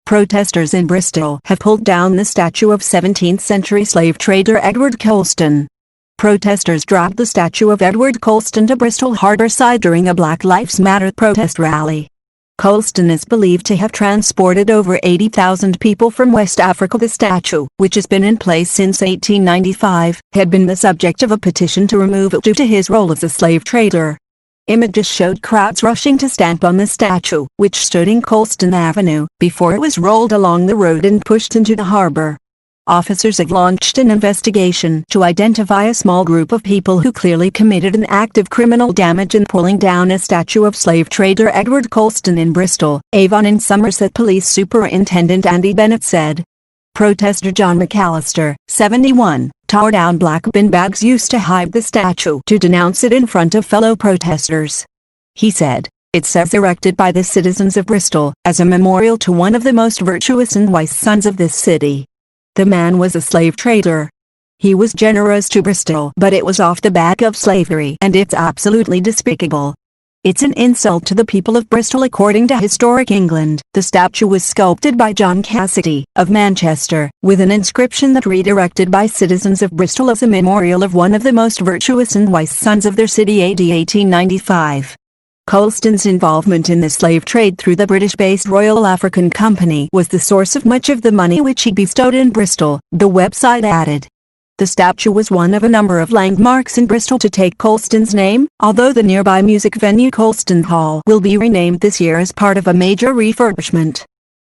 Protesters in Bristol have pulled down the statue of 17th-century slave trader Edward Colston. Protesters dragged the statue of Edward Colston to Bristol Harbour side during a Black Lives Matter protest rally. Colston is believed to have transported over 80,000 people from West Africa. The statue, which has been in place since 1895, had been the subject of a petition to remove it due to his role as a slave trader. Images showed crowds rushing to stamp on the statue, which stood in Colston Avenue, before it was rolled along the road and pushed into the harbour. Officers have launched an investigation to identify a small group of people who clearly committed an act of criminal damage in pulling down a statue of slave trader Edward Colston in Bristol, Avon and Somerset. Police Superintendent Andy Bennett said. Protester John McAllister, 71, tore down black bin bags used to hide the statue to denounce it in front of fellow protesters. He said, "It says erected by the citizens of Bristol, as a memorial to one of the most virtuous and wise sons of this city. The man was a slave trader. He was generous to Bristol, but it was off the back of slavery, and it's absolutely despicable. It's an insult to the people of Bristol." According to Historic England, the statue was sculpted by John Cassidy, of Manchester, with an inscription that read "Erected by citizens of Bristol as a memorial of one of the most virtuous and wise sons of their city AD 1895. Colston's involvement in the slave trade through the British-based Royal African Company was the source of much of the money which he bestowed in Bristol, the website added. The statue was one of a number of landmarks in Bristol to take Colston's name, although the nearby music venue Colston Hall will be renamed this year as part of a major refurbishment.